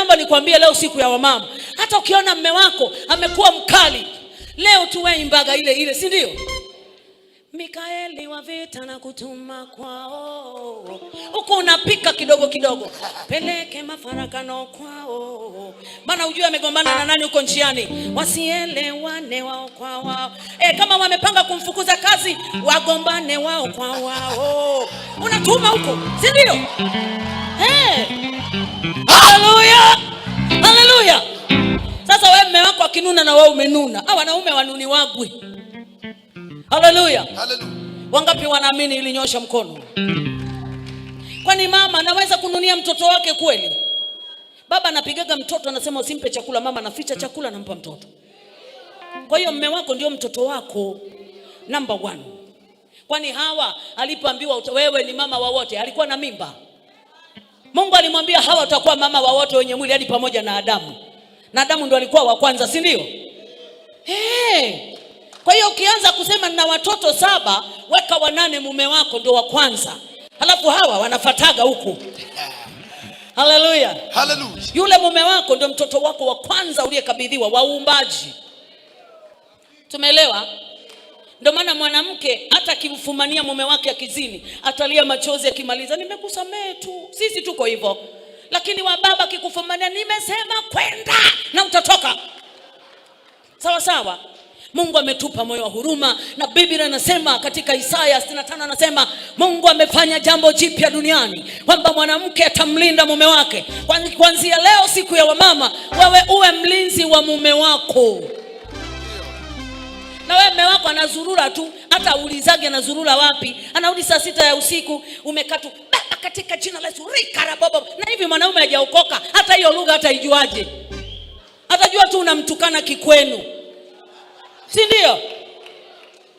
Naomba nikwambie leo siku ya wamama, hata ukiona mume wako amekuwa mkali, leo tuwe imbaga ile, si ndio? Mikaeli wa vita na kutuma kwao. Huko unapika kidogo kidogo. Peleke mafarakano kwao. Maana ujue amegombana na nani huko njiani. Wasielewane wao kwa wao. Kama wamepanga kumfukuza kazi, wagombane wao kwa wao. Unatuma huko, si ndio? Haleluya! Haleluya! Sasa wewe mume wako akinuna na wewe umenuna. Wanaume wanuni wagwi. Haleluya. Haleluya. Wangapi wanaamini ili nyosha mkono? Kwani mama anaweza kununia mtoto wake kweli? Baba anapigaga mtoto anasema usimpe chakula, mama anaficha chakula anampa mtoto. Kwa hiyo mume wako ndio mtoto wako number 1. Kwani Hawa alipoambiwa wewe ni mama wa wote, alikuwa na mimba? Mungu alimwambia Hawa utakuwa mama wa wote wenye mwili, hadi pamoja na Adamu. Na Adamu ndo alikuwa wa kwanza, si ndio? Kwa hiyo ukianza kusema na watoto 7, weka 8 mume wako ndo wa kwanza. Halafu Hawa wanafataga huku. Haleluya. Haleluya. Yule mume wako ndo mtoto wako wa kwanza uliyekabidhiwa wa uumbaji. Tumeelewa? Ndio maana mwanamke hata kimfumania mume wake akizini, atalia machozi akimaliza, nimekusamehe tu. Sisi tuko hivyo. Lakini wa baba kikufumania, nimesema kwenda na utatoka. Sawa sawa. Mungu ametupa moyo wa huruma, na Biblia inasema katika Isaya 65 anasema Mungu amefanya jambo jipya duniani, kwamba mwanamke atamlinda mume wake. Kuanzia leo siku ya wamama, wewe uwe mlinzi wa mume wako. Na wewe mume wako anazurura tu, hata uulizage anazurura wapi, anarudi saa 6 ya usiku, umekatu baba katika jina la Yesu rikarababa. Na hivi mwanaume hajaokoka, hata hiyo lugha hata ijuaje? Atajua tu unamtukana kikwenu, si ndio?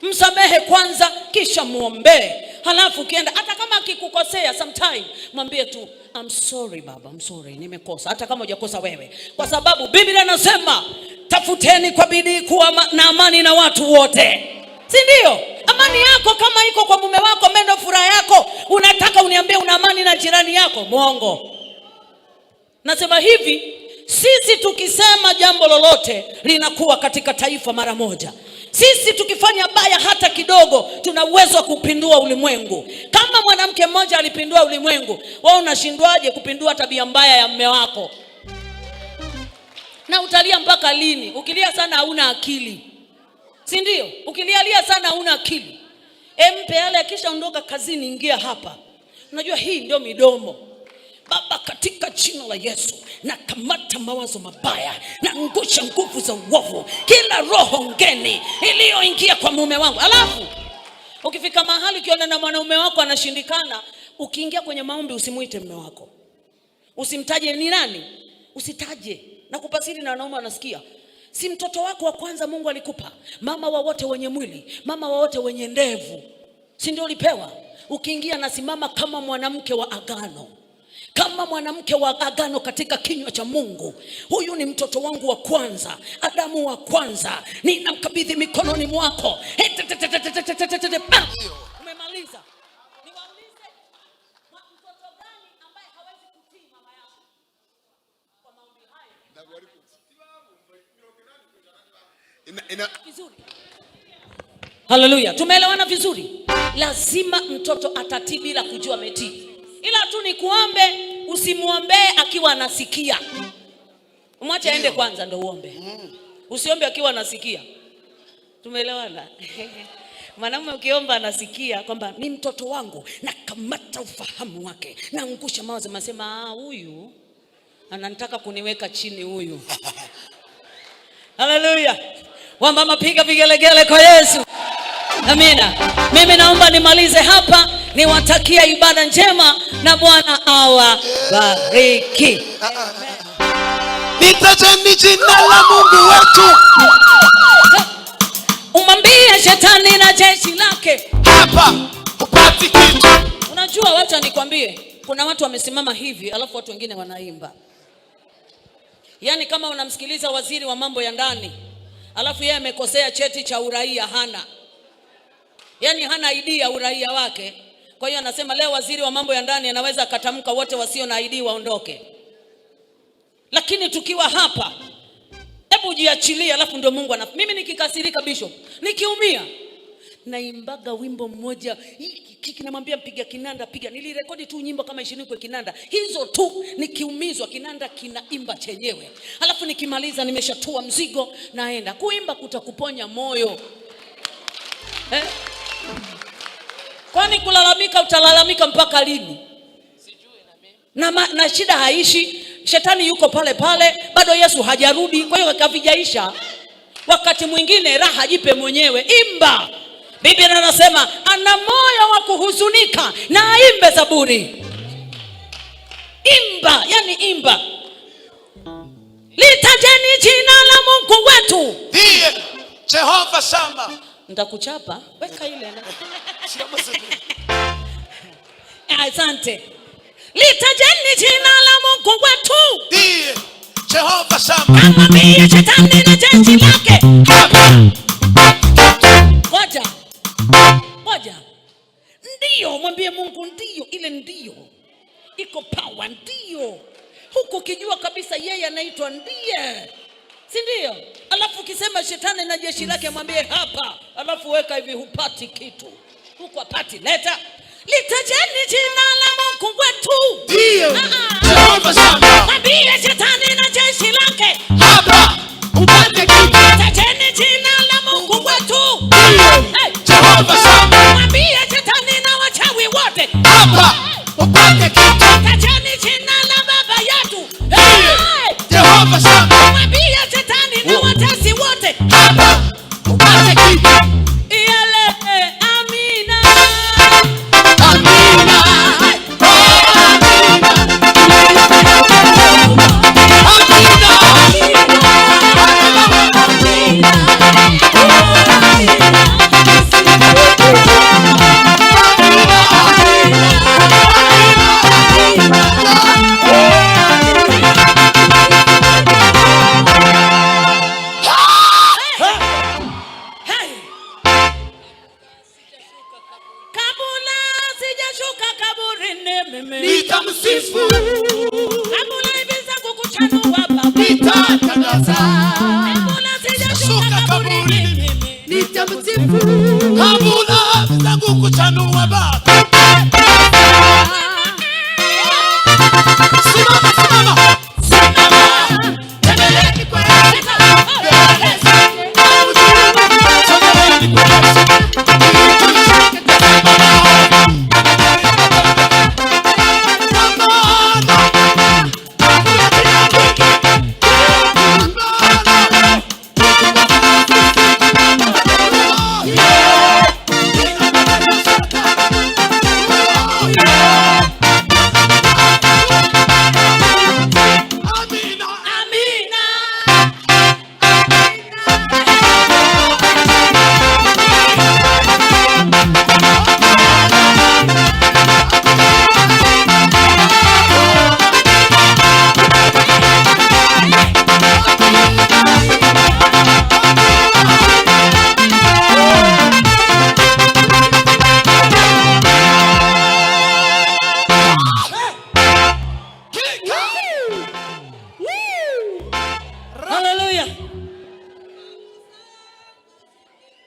Msamehe kwanza kisha muombe. Halafu ukienda, hata kama akikukosea sometime, mwambie tu I'm sorry baba, I'm sorry, nimekosa. Hata kama hujakosa wewe, kwa sababu Biblia inasema tafuteni kwa bidii kuwa na amani na watu wote, si ndio? Amani yako kama iko kwa mume wako, mendo furaha yako, unataka uniambie una amani na jirani yako? Mwongo. Nasema hivi, sisi tukisema jambo lolote linakuwa katika taifa mara moja. Sisi tukifanya baya hata kidogo, tuna uwezo wa kupindua ulimwengu. Kama mwanamke mmoja alipindua ulimwengu, wewe unashindwaje kupindua tabia mbaya ya mume wako? Na utalia mpaka lini? Ukilia sana hauna akili, si ndio? Ukilia sana hauna akili. Mpe yale, akisha ondoka kazini, ingia hapa. Unajua hii ndio midomo. Baba katika jina la Yesu, na kamata mawazo mabaya, na angusha nguvu za uovu, kila roho ngeni iliyoingia kwa mume wangu. Alafu ukifika mahali ukiona na mwanaume wako anashindikana, ukiingia kwenye maombi usimuite mume wako. Usimtaje ni nani? Usitaje. Na kupasiri na wanaume wanasikia. Si mtoto wako wa kwanza Mungu alikupa? Mama wa wote wenye mwili, mama wa wote wenye ndevu, si ndio ulipewa? Ukiingia nasimama kama mwanamke wa agano. Kama mwanamke wa agano katika kinywa cha Mungu. Huyu ni mtoto wangu wa kwanza, Adamu wa kwanza, ninamkabidhi mikononi mwako. Umemaliza. Niwaulize, mtoto gani ambaye hawezi kutii mama yake? Kwa maombi haya. Vizuri. Haleluya. Tumeelewana vizuri? Lazima mtoto atatii bila kujua ametii. Ila tu ni kuombe, usimuombee akiwa anasikia. Umwache aende kwanza ndo uombe. Usiombe akiwa anasikia. Tumeelewana? Mwanamume ukiomba anasikia kwamba ni mtoto wangu, na kamata ufahamu wake, na angusha mawazo, masema huyu anataka kuniweka chini huyu. Haleluya. Wamama piga vigelegele kwa Yesu. Amina. Mimi naomba nimalize hapa, niwatakia ibada njema na Bwana awabariki. Nitajeni jina la Mungu wetu. Umwambie shetani na jeshi lake, hapa upati kitu. Unajua, wacha nikwambie, kuna watu wamesimama hivi alafu watu wengine wanaimba. Yaani kama unamsikiliza waziri wa mambo ya ndani, alafu yeye amekosea cheti cha uraia hana. Yaani hana ID ya uraia wake. Kwa hiyo anasema leo waziri wa mambo ya ndani anaweza akatamka wote wasio na ID waondoke. Lakini tukiwa hapa, hebu jiachilie, alafu ndio Mungu mimi nikikasirika Bishop, nikiumia, naimbaga wimbo mmoja, kinamwambia mpiga kinanda piga. Nilirekodi tu nyimbo kama 20 kwa kinanda. Hizo tu nikiumizwa kinanda kinaimba chenyewe. Alafu nikimaliza nimeshatua mzigo, naenda. Kuimba kutakuponya moyo. Kwani kulalamika utalalamika mpaka lini? Na shida haishi. Shetani yuko pale pale, bado Yesu hajarudi. Kwa hiyo kavijaisha. Wakati mwingine raha jipe mwenyewe, imba. Biblia anasema ana moyo wa kuhuzunika na aimbe zaburi. Imba, yani imba. Litajeni jina la Mungu wetu. Ndiye Jehova Shama. Nitakuchapa, weka ile. Asante. Litajeni jina la Mungu wetu. Ndiye Jehova Shama. Amwambie shetani na jeshi lake. Ngoja. Ndio, mwambie Mungu ndio, ile ndio. Iko power ndio. Huku ukijua kabisa yeye anaitwa ndiye. Si ndio? Alafu ukisema shetani na jeshi lake mwambie hapa. Alafu weka hivi hupati kitu. Huku hapati, leta. Litajeni jina la Mungu wetu. Ndio. Jehova Shama. Mwambie shetani na jeshi lake. Hapa upate kitu. Litajeni jina la Mungu wetu. Ndio. Jehova Shama. Mwambie shetani na wachawi wote. Hapa upate kitu. Litajeni jina la baba yetu. Jehova Shama. Mwambie shetani na watesi wote. Hapa upate kitu. Amina. Amina. Nitamsifu. Kabla ibiza kukuchanua baba. Nitatangaza. Kabla sijashuka kaburini. Nitamsifu. Kabla ibiza kukuchanua baba. Simama, simama. Simama. Tembeleni kwa Yesu. Tembeleni kwa Yesu.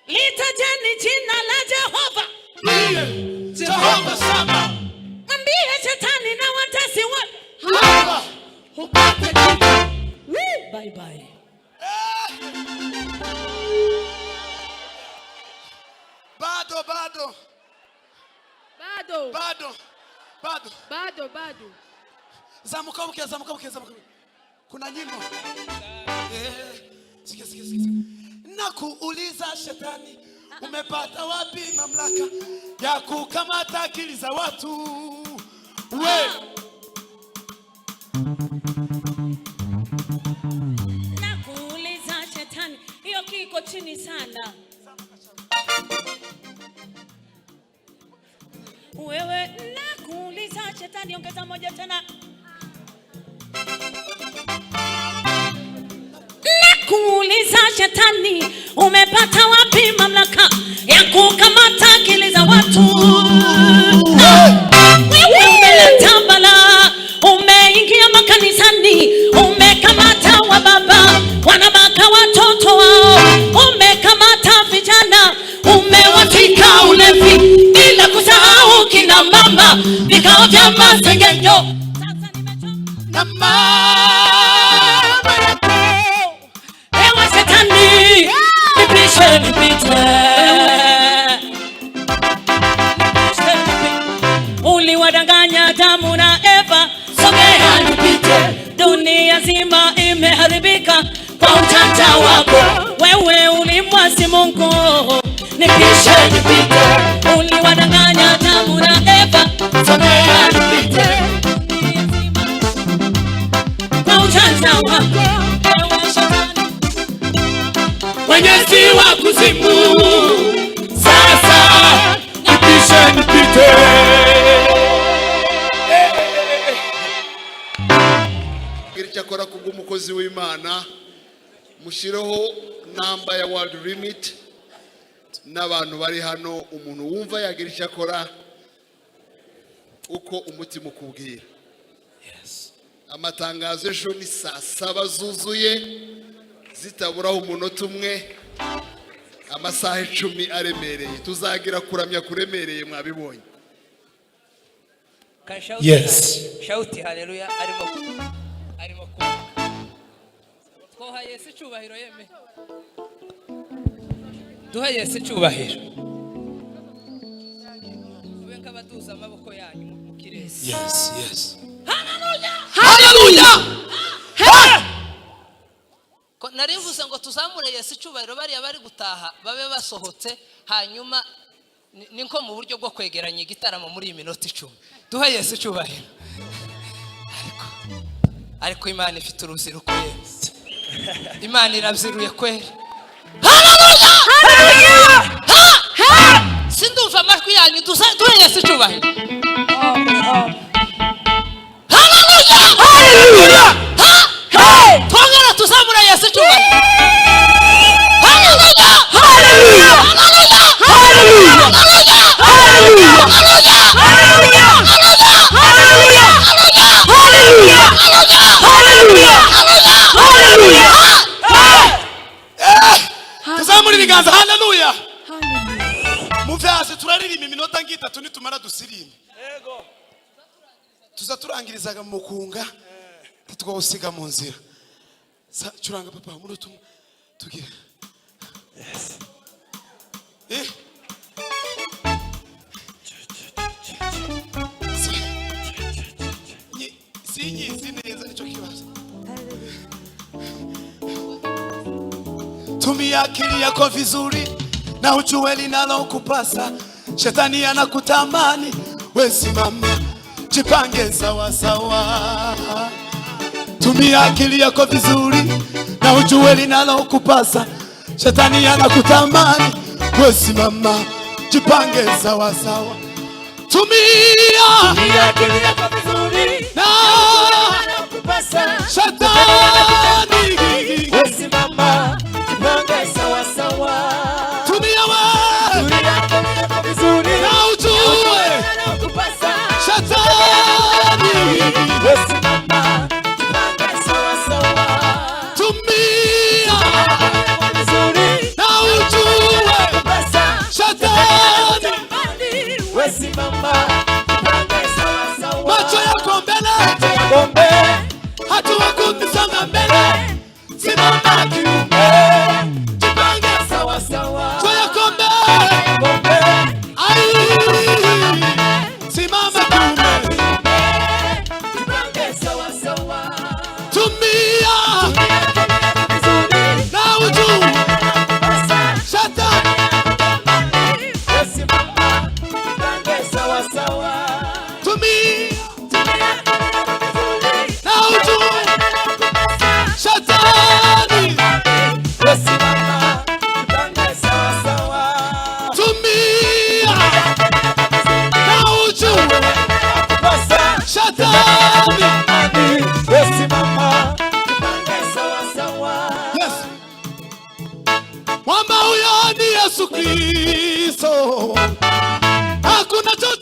Litajeni jina la Jehova. Jehova Shama. Mwambie shetani na watesi wote. Hapa upate kitu. Bye bye. Bado. Zamuka mke. Kuna nyimbo. Sikia. Nakuuliza shetani, umepata wapi mamlaka ya kukamata akili za watu? Nakuuliza shetani, hiyo kiko chini sana. Wewe nakuuliza shetani, ongeza moja tena. Nakuuliza shetani, umepata wapi mamlaka ya kukamata akili za watu? Wewe umeleta bala, umeingia makanisani, nipishe nipite. Uliwadanganya Adamu na Eva, sogea nipite. Dunia zima imeharibika kwa ujanja wako, wewe ulimwasi Mungu, nipishe nipite. Uliwadanganya Adamu na Eva, sogea nipite. Kwa ujanja wako, wewe shetani, mwenyezi wa kuzimu, sasa nipishe nipite. Cyakora kubw'umukozi w'Imana mushireho namba ya world limit n'abantu bari hano, umuntu wumva yagira icyakora uko umutima ukubwira. Amatangazo ejo ni saa 7 zuzuye zitaburaho umunota umwe, amasaha 10 aremereye. Tuzagira kuramya kuremereye, mwabibonye. Yes. Shauti haleluya. Arimo twoha Yesu cyubahiro yeme. Duha Yesu cyubahiro. Ubenka baduza amaboko yanyu mukirezi. Yes, yes. Haleluya. Haleluya. Ko narivuze ngo tuzamure Yesu cyubahiro, bari bari gutaha babe basohotse, hanyuma ninko mu buryo bwo kwegeranya igitaramo muri iyi minota 10. Duha Yesu cyubahiro. Ariko Imana ifite uruziruko Yesu. Imana iravyiruye kweli. Haleluya! Haleluya! Sindumva amajwi yanyu, duhe Yesu cyubahiro. Haleluya! Haleluya! Twongera tuzamura Yesu cyubahiro. Haleluya! Haleluya! Haleluya! Haleluya! Haleluya! Haleluya! Haleluya! Haleluya! Tuzamura ibiganza. Haleluya. Muvyaze turaririmba iminota ngitatu nitumara dusirimbe. Yego. Tuza turangirizaga mu kunga twosiga mu nzira. Curanga papa muri tumwe tugira. Yes. Sinyizi neza nicho kibazo. Tumia akili yako vizuri na ujue linalokupasa. Shetani anakutamani, wewe simama, jipange sawa sawa. Tumia akili yako vizuri na ujue linalokupasa. Shetani anakutamani, wewe simama, jipange sawa sawa. Tumia akili yako vizuri na linalokupasa. Shetani wewe simama, jipange sawa sawa. Tumia akili yako vizuri na ujue linalokupasa. Shetani wewe simama, jipange sawa sawa. Tumia vizuri na ujue linalokupasa. Shetani wewe simama, jipange sawa sawa. Macho yako mbele, hatua kusonga mbele. Simama kiume, jipange sawa sawa. Macho yako mbele, simama kiume, jipange sawa sawa. Tumia na ujue Shetani wewe simama, jipange sawa sawa. Tumia na ujue Shetani wewe simama, jipange sawa sawa. Tumia na ujue Shetani wewe simama, jipange sawa sawa. Yes. Mwamba huyo ni Yesu Kristo. Hakuna chochote